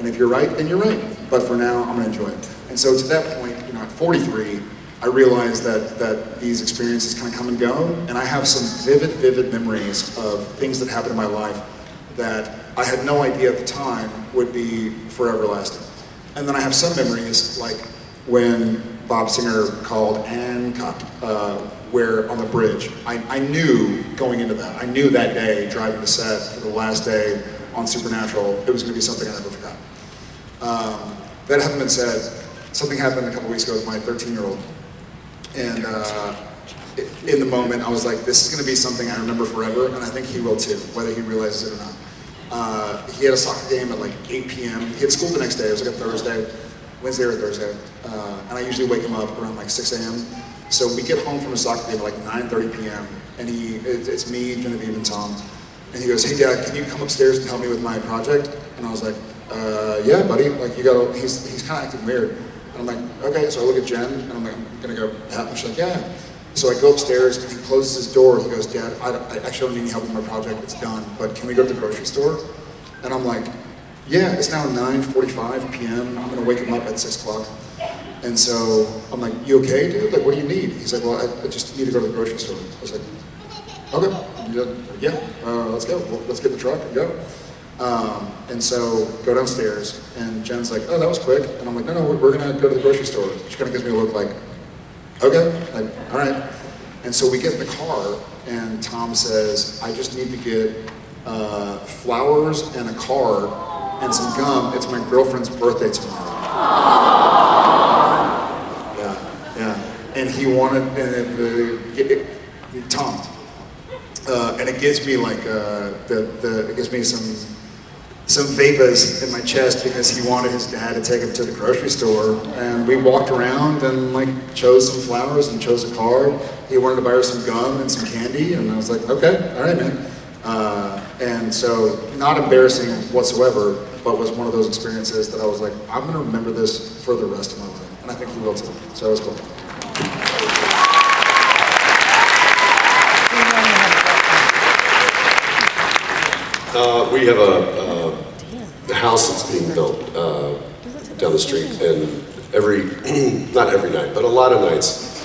And if you're right, then you're right. But for now, I'm gonna enjoy it. And so to that point, at 43, I realized that these experiences kind of come and go, and I have some vivid memories of things that happened in my life that I had no idea at the time would be forever lasting. And then I have some memories, like when Bob Singer called and cut, where on the bridge, I knew going into that, I knew that day, driving the set for the last day on Supernatural, it was gonna be something I never forgot. That having been said, something happened a couple weeks ago with my 13-year-old. And in the moment, I was like, this is gonna be something I remember forever, and I think he will too, whether he realizes it or not. He had a soccer game at like 8 p.m. He had school the next day, it was like a Thursday, Wednesday or Thursday. And I usually wake him up around like 6 a.m. So we get home from a soccer game at like 9:30 p.m. And it's me, Genevieve, and Tom. And he goes, hey Dad, can you come upstairs and help me with my project? And I was like, yeah, buddy, like you gotta, he's kind of acting weird. And I'm like, okay, so I look at Jen, and I'm like, I'm gonna go help him. She's like, yeah. So I go upstairs, and he closes his door, he goes, Dad, I actually don't need any help with my project, it's done, but can we go to the grocery store? And I'm like, yeah, it's now 9:45 p.m., I'm gonna wake him up at 6 o'clock. And so I'm like, you okay, dude? Like, what do you need? He's like, well, I just need to go to the grocery store. I was like, okay, yeah, let's go. Let's get in the truck and go. And so go downstairs, and Jen's like, oh, that was quick. And I'm like, no, we're gonna go to the grocery store. She kind of gives me a look like, okay, like, all right. And so we get in the car, and Tom says, I just need to get flowers and a card and some gum. It's my girlfriend's birthday tomorrow. Yeah. And he wanted, Tom. And it gives me like, it gives me some vapors in my chest because he wanted his dad to take him to the grocery store. And we walked around and like chose some flowers and chose a card. He wanted to buy her some gum and some candy, and I was like, okay, all right, man. And so, not embarrassing whatsoever, but was one of those experiences that I was like, I'm gonna remember this for the rest of my life. And I think he will too, so it was cool. We have a house that's being built down the street, and not every night, but a lot of nights,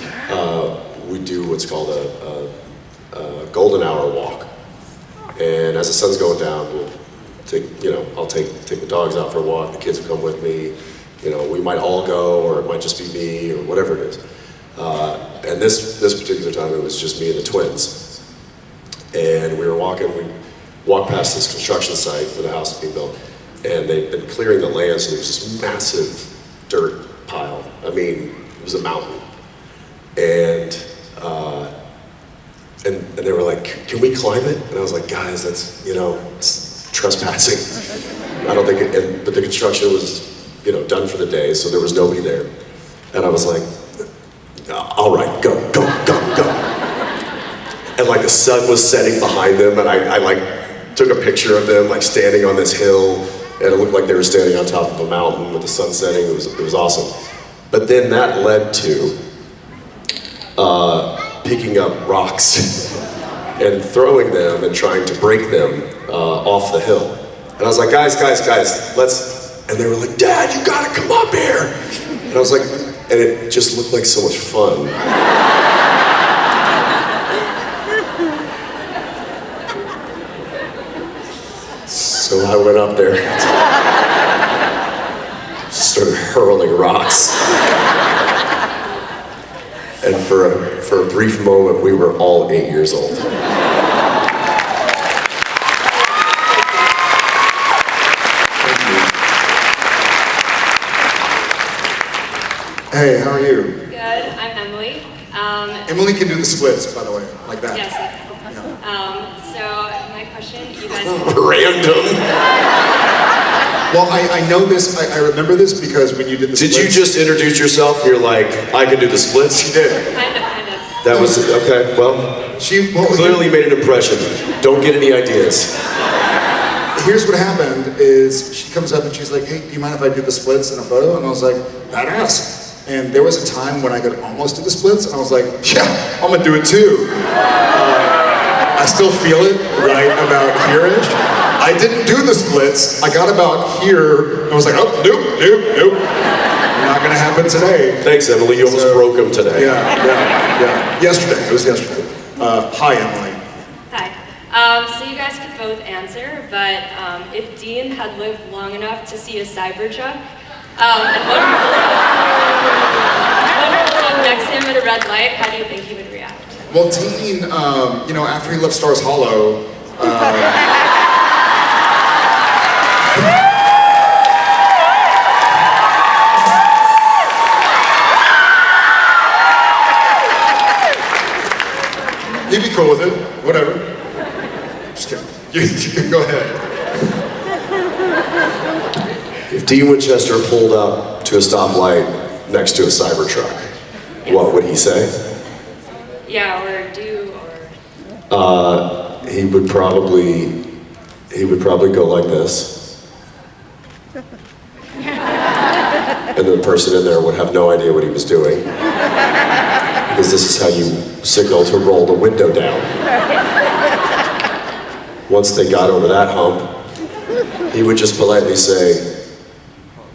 we do what's called a golden hour walk. And as the sun's going down, we'll I'll take the dogs out for a walk, the kids will come with me, we might all go, or it might just be me, or whatever it is. And this particular time, it was just me and the twins. And we walked past this construction site where the house is being built, and they'd been clearing the land, so there was this massive dirt pile. I mean, it was a mountain. And they were like, can we climb it? And I was like, guys, that's, it's trespassing. I don't think but the construction was, done for the day, so there was nobody there. And I was like, all right, go. And like the sun was setting behind them, and I like took a picture of them like standing on this hill, and it looked like they were standing on top of a mountain with the sun setting. It was awesome. But then that led to picking up rocks and throwing them and trying to break them off the hill. And I was like, guys, let's, and they were like, Dad, you gotta come up here. And I was like, and it just looked like so much fun. So I went up there, started hurling rocks. And for a brief moment, we were all 8 years old. Hey, how are you? Good, I'm Emily. Emily can do the splits, by the way, like that. Yes. Yeah. So my question, you guys. Random. Well, I know this, I remember this because when you did the splits. Did you just introduce yourself? You're like, I can do the splits? She did. Kind of. That was, okay, well, She clearly made an impression. Don't get any ideas. Here's what happened is she comes up and she's like, hey, do you mind if I do the splits in a photo? And I was like, badass. And there was a time when I could almost do the splits, and I was like, yeah, I'm gonna do it too. I still feel it right about here-ish. I I didn't do the splits. I got about here, and I was like, oh, nope. Not gonna happen today. Thanks, Emily. You almost broke them today. Yeah. Yesterday, it was yesterday. Hi, Emily. Hi. So you guys could both answer, but if Dean had lived long enough to see a Cybertruck, and one pulled up next to him at a red light, how do you think he would react? Well, Dean, after he left Stars Hollow, he'd be cool with it, whatever. Just kidding. You can go ahead. If Dean Winchester pulled up to a stoplight next to a Cybertruck, what would he say? Yeah, or do, or... He would probably go like this. And the person in there would have no idea what he was doing. Because this is how you signal to roll the window down. Once they got over that hump, he would just politely say,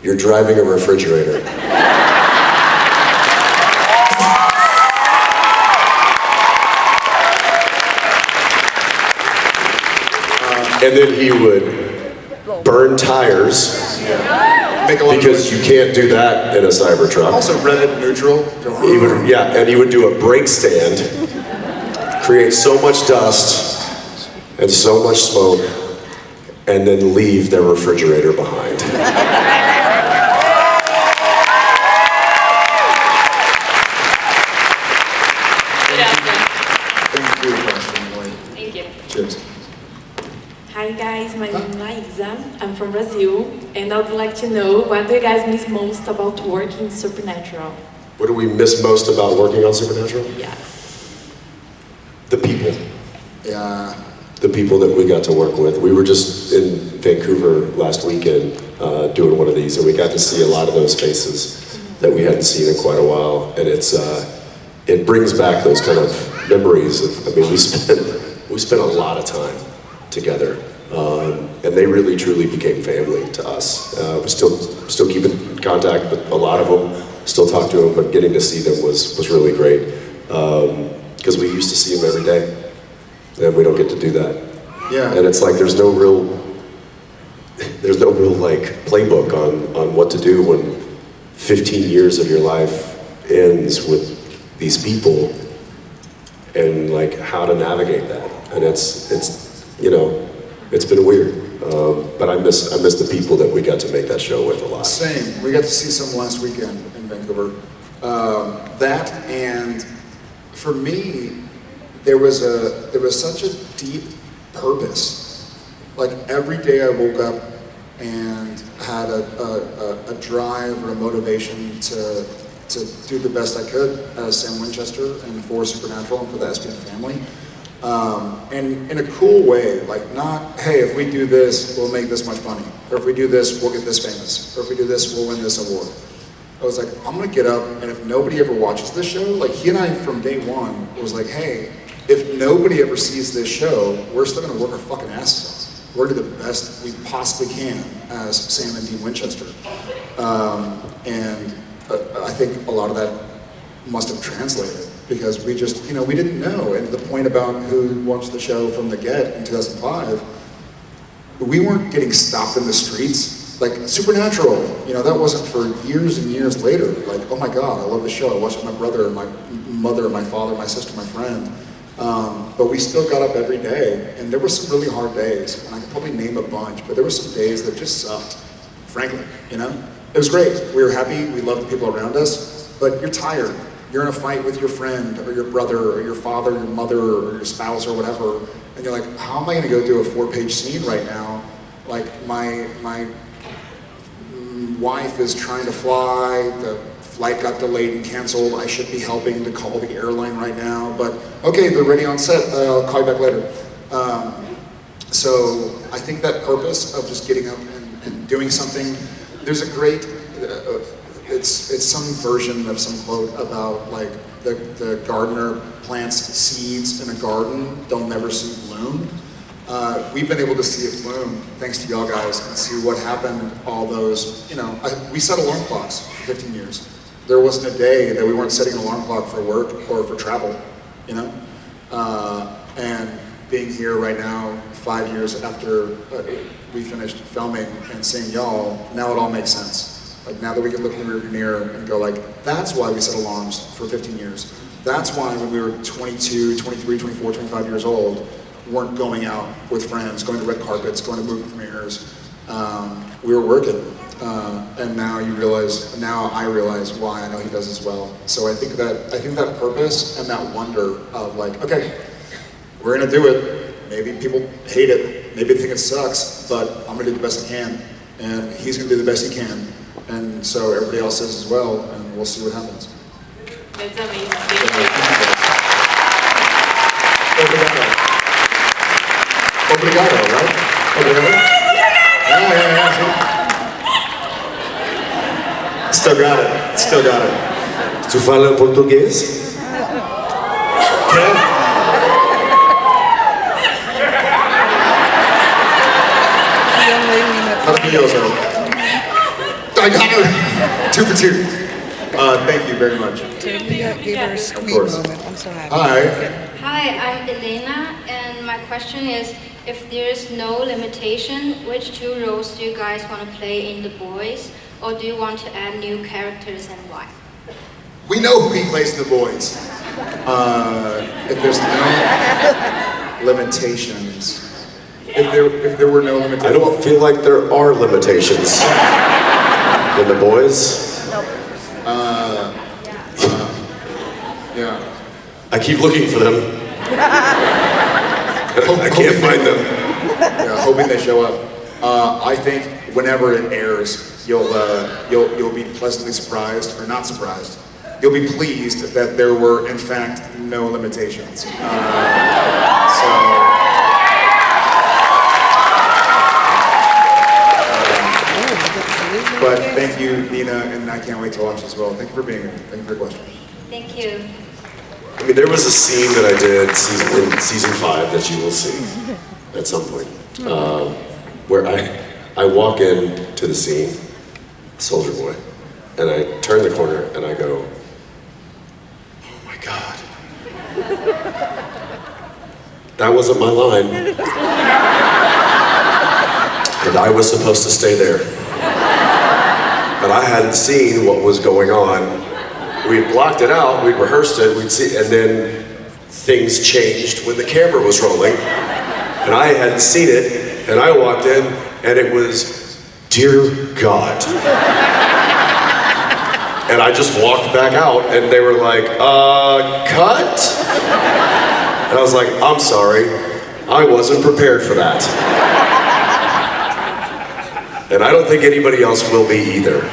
"You're driving a refrigerator." And then he would burn tires, Make a lot because of you can't do that in a Cybertruck. Also, red neutral. He would, and he would do a brake stand, create so much dust and so much smoke, and then leave their refrigerator behind. Good answer. Thank you for your question, Emily. Thank you. Cheers. Hi guys, my name is Maísa. I'm from Brazil, and I would like to know what do you guys miss most about working in Supernatural? What do we miss most about working on Supernatural? Yes. The people. Yeah. The people that we got to work with. We were just in Vancouver last weekend doing one of these, and we got to see a lot of those faces that we hadn't seen in quite a while, and it brings back those kind of memories of, we spent a lot of time together, and they really truly became family to us. We still keep in contact with a lot of them, still talk to them, but getting to see them was really great, because we used to see them every day, and we don't get to do that. Yeah. And it's like there's no real like playbook on what to do when 15 years of your life ends with these people, and like how to navigate that. And it's been weird, but I miss the people that we got to make that show with a lot. Same. We got to see some last weekend in Vancouver. That, and for me, there was such a deep purpose. Like every day I woke up and had a drive or a motivation to do the best I could as Sam Winchester and for Supernatural and for the SPN family. And in a cool way, like not, hey, if we do this, we'll make this much money. Or if we do this, we'll get this famous. Or if we do this, we'll win this award. I was like, I'm gonna get up, and if nobody ever watches this show, like he and I from day one was like, hey, if nobody ever sees this show, we're still gonna work our fucking asses off. We're gonna do the best we possibly can as Sam and Dean Winchester. And I think a lot of that must have translated, because we just, we didn't know. And the point about who watched the show from the get in 2005, we weren't getting stopped in the streets. Like Supernatural, that wasn't for years and years later. Like, oh my God, I love the show. I watched it with my brother, and my mother, my father, my sister, my friend. But we still got up every day, and there were some really hard days, and I could probably name a bunch, but there were some days that just sucked, frankly, It was great. We were happy, we loved the people around us, but you're tired. You're in a fight with your friend, or your brother, or your father, your mother, or your spouse, or whatever, and you're like, how am I gonna go do a 4-page scene right now? Like, my wife is trying to fly, the flight got delayed and canceled, I should be helping to call the airline right now, but okay, they're ready on set, I'll call you back later. So I think that purpose of just getting up and doing something, there's a great, it's some version of some quote about like the gardener plants seeds in a garden, they'll never see bloom. we've been able to see it bloom thanks to y'all guys and see what happened all those, we set alarm clocks for 15 years. There wasn't a day that we weren't setting an alarm clock for work or for travel, and being here right now, 5 years after we finished filming and seeing y'all, now it all makes sense. Like now that we can look in the rearview mirror and go like, that's why we set alarms for 15 years. That's why when we were 22, 23, 24, 25 years old, we weren't going out with friends, going to red carpets, going to movie premieres. We were working. And now I realize why I know he does as well. So I think that purpose and that wonder of like, okay, we're gonna do it. Maybe people hate it, maybe they think it sucks, but I'm gonna do the best I can. And he's gonna do the best he can. And so everybody else is as well, and we'll see what happens. That's amazing. Obrigado, right? Obrigado? Yeah. Still got it. Tu fala português? Okay. Maravilloso. I got it. 2 for 2. Thank you very much. Give her a squeak moment. I'm so happy. Hi, I'm Elena, and my question is, if there is no limitation, which 2 roles do you guys want to play in The Boys, or do you want to add new characters and why? We know who he plays in The Boys. If there's no limitations, if there were no limitations, I don't feel like there are limitations in The Boys. Yeah. I keep looking for them. I can't find them. Yeah, hoping they show up. I think whenever it airs, you'll be pleasantly surprised, or not surprised. You'll be pleased that there were, in fact, no limitations. But thank you, Nina, and I can't wait to watch as well. Thank you for being here. Thank you for your question. Thank you. I mean, there was a scene that I did in season 5 that you will see at some point, where I walk in to the scene, Soldier Boy, and I turn the corner and I go, oh my God. That wasn't my line. And I was supposed to stay there. But I hadn't seen what was going on. We blocked it out, we'd rehearsed it, we'd see, and then things changed when the camera was rolling. And I hadn't seen it, and I walked in, and it was, dear God. And I just walked back out, and they were like, cut? And I was like, I'm sorry, I wasn't prepared for that. And I don't think anybody else will be either.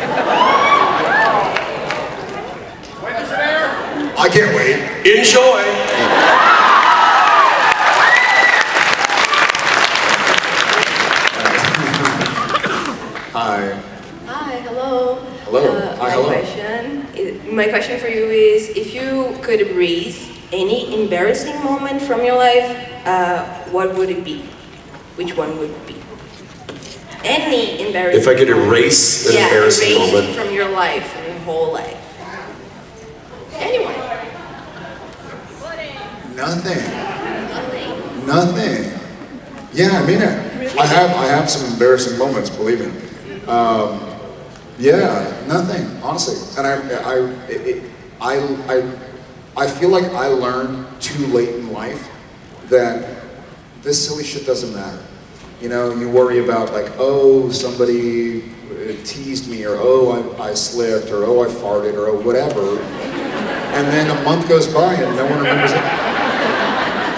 I can't wait. Enjoy! Hi. Hi, hello. Hello. Hi, hello. My question for you is, if you could erase any embarrassing moment from your life, what would it be? Which one would it be? Any embarrassing. If I could erase an embarrassing erase moment. from your life, from your whole life. Anyone. Nothing. Yeah, I mean it. I have some embarrassing moments, believe me. Yeah, nothing, honestly. And I feel like I learned too late in life that this silly shit doesn't matter. You worry about like, oh, somebody teased me, or oh, I slipped, or oh, I farted, or oh, whatever. And then a month goes by and no one remembers it.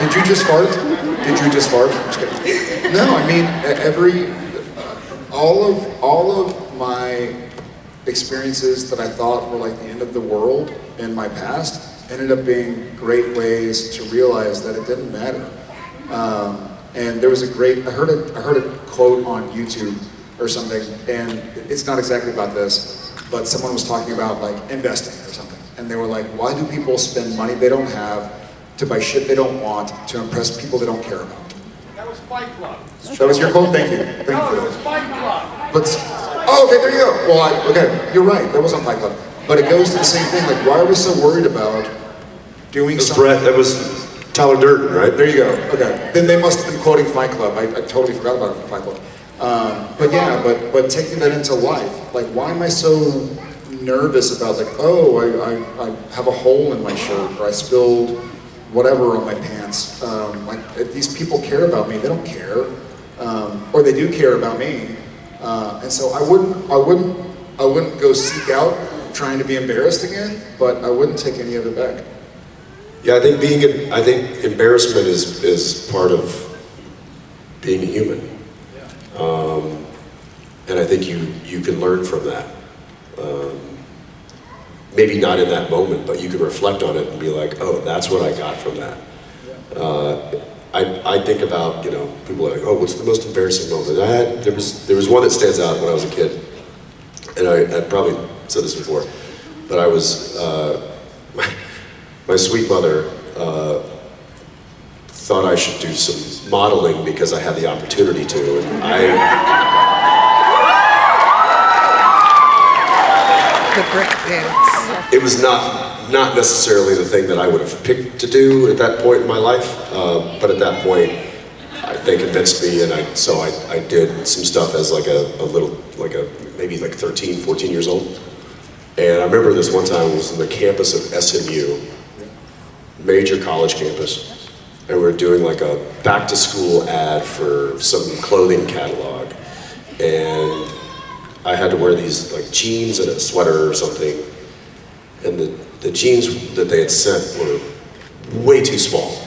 Did you just fart? I'm just kidding. No, I mean, all of my experiences that I thought were like the end of the world in my past ended up being great ways to realize that it didn't matter. And there was I heard a quote on YouTube or something, and it's not exactly about this, but someone was talking about like investing or something. And they were like, why do people spend money they don't have to buy shit they don't want to impress people they don't care about? That was your quote? Thank you. Thank you. No, it was Fight Club. But, oh, okay, there you go. Well, okay, you're right. That wasn't Fight Club. But it goes to the same thing. Like, why are we so worried about doing something? That was Tyler Durden, right? There you go. Okay. Then they must have been quoting Fight Club. I totally forgot about Fight Club. But yeah, but taking that into life. Like, why am I so nervous about, like, oh, I have a hole in my shirt, or I spilled whatever on my pants. Like, if these people care about me, they don't care. Or they do care about me. And so I wouldn't go seek out trying to be embarrassed again, but I wouldn't take any of it back. Yeah, I think embarrassment is part of being human. And I think you can learn from that. Maybe not in that moment, but you can reflect on it and be like, oh, that's what I got from that. I think about, people are like, oh, what's the most embarrassing moment? There was one that stands out when I was a kid, and I probably said this before, but I was, my sweet mother thought I should do some modeling because I had the opportunity to, and The brick dance. it was not necessarily the thing that I would have picked to do at that point in my life, but at that point, they convinced me, and I did some stuff as maybe 13, 14 years old. And I remember this one time, it was on the campus of SMU, major college campus, and we were doing like a back to school ad for some clothing catalog, and I had to wear these like jeans and a sweater or something, and the jeans that they had sent were way too small.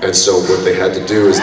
And so what they had to do is